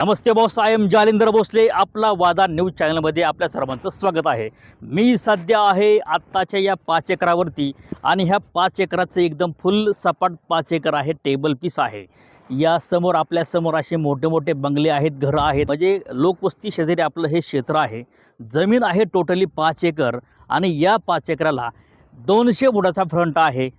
Namaste boss, I am Jalindar Bhosale. आपला वादा news चॅनलमध्ये आपल्या सर्वांचं स्वागत आहे. मी सध्या आहे आत्ताच्या या 5 एकरावरती आणि ह्या 5 एकराचं एकदम फुल सपाट 5 एकर आहे. टेबल पीस आहे. या समोर आपल्यासमोर असे मोठे मोठे बंगले आहेत, घरं आहेत, म्हणजे लोकवस्ती शेजारी आपलं हे क्षेत्र आहे. जमीन आहे टोटली 5 एकर आणि या 5 एकराला 200 फुटाचा फ्रंट आहे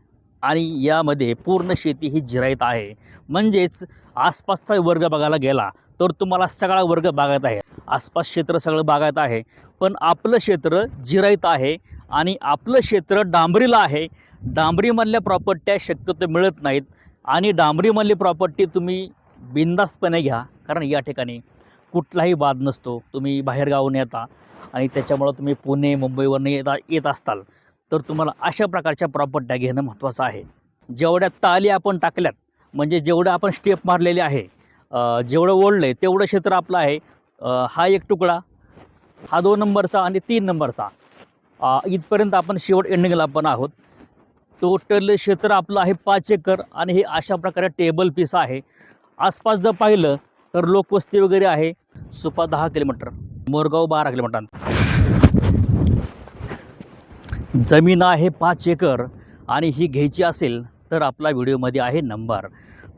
आणि यामध्ये पूर्ण शेती ही जिरायत आहे. म्हणजेच आसपासचा वर्ग बघायला गेला तर तुम्हाला सगळा वर्ग बागायत आहे. आसपास क्षेत्र सगळं बागायत आहे, पण आपलं क्षेत्र जिरायत आहे आणि आपलं क्षेत्र डांबरीला आहे. डांबरीमधल्या प्रॉपर्ट्या शक्यतो मिळत नाहीत आणि डांबरीमधली प्रॉपर्टी तुम्ही बिनधास्तपणे घ्या, कारण या ठिकाणी कुठलाही वाद नसतो. तुम्ही बाहेरगावून येता आणि त्याच्यामुळं तुम्ही पुणे मुंबईवरून येत असताल तर तुम्हाला अशा प्रकारच्या प्रॉपर्ट्या घेणं महत्त्वाचं आहे. जेवढ्या ताली आपण टाकल्यात, म्हणजे जेवढं आपण स्टेप मारलेले आहे, जेवढं ओढलं आहे तेवढं क्षेत्र आपलं आहे. हा एक तुकडा, हा 2 नंबरचा आणि 3 नंबरचा, इथपर्यंत आपण शेवट एंडिंगला पण आहोत. टोटल क्षेत्र आपलं आहे 5 एकर आणि हे अशा प्रकारे टेबल पीस आहे. आसपास जर पाहिलं तर लोकवस्ती वगैरे आहे. Supa 10 kilometre, Morgaon 12 kilometre. जमीन आहे 5 एकर आणि ही घ्यायची असेल तर आपला व्हिडिओमध्ये आहे नंबर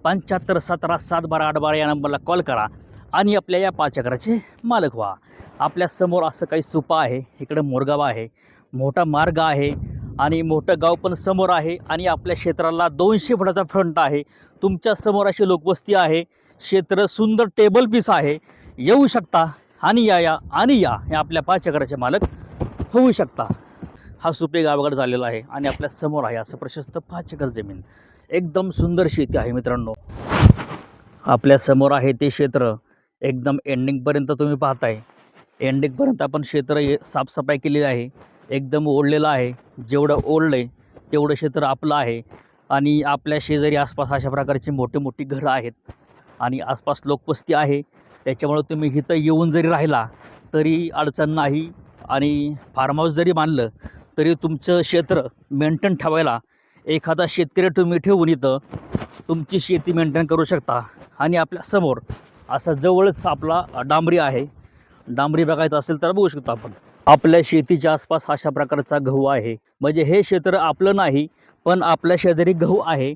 7517 या नंबरला कॉल करा आणि आपल्या या 5 एकराचे मालक व्हा. आपल्यासमोर असं काही सुपा आहे, इकडं मोरगाव आहे, मोठा मार्ग आहे आणि मोठं गाव पण समोर आहे आणि आपल्या क्षेत्राला 200 फुटाचा फ्रंट आहे. तुमच्या समोर अशी लोकवस्ती आहे. क्षेत्र सुंदर टेबल पीस आहे. येऊ शकता आणि या हे आपल्या 5 एकराचे मालक होऊ शकता. हा सुपे गावाकडे झालेला आहे आणि आपल्या समोर आहे असं प्रशस्त 5 एकर जमीन. एकदम सुंदर शेती आहे मित्रांनो. आपल्या समोर आहे ते क्षेत्र एकदम एंडिंगपर्यंत तुम्ही पाहताय. एंडिंगपर्यंत आपण क्षेत्र साफसफाई केलेली आहे, एकदम ओढलेलं आहे. जेवढं ओढलं आहे तेवढं क्षेत्र आपलं आहे आणि आपल्या शेजारी आसपास अशा प्रकारची मोठी मोठी घरं आहेत आणि आसपास लोकवस्ती आहे. त्याच्यामुळं तुम्ही इथं येऊन जरी राहिला तरी अडचण नाही आणि फार्म हाऊस जरी बांधलं तरी तुमचं क्षेत्र मेंटेन ठेवायला एखादा शेतकरी तुम्ही ठेवून इथं तुमची शेती मेंटेन करू शकता. आणि आपल्या समोर असा जवळच आपला डांबरी आहे. डांबरी बघायचं असेल तर बघू शकतो आपण. आपल्या शेतीच्या आसपास अशा प्रकारचा गहू आहे. म्हणजे हे क्षेत्र आपलं नाही, पण आपल्या शेजारी गहू आहे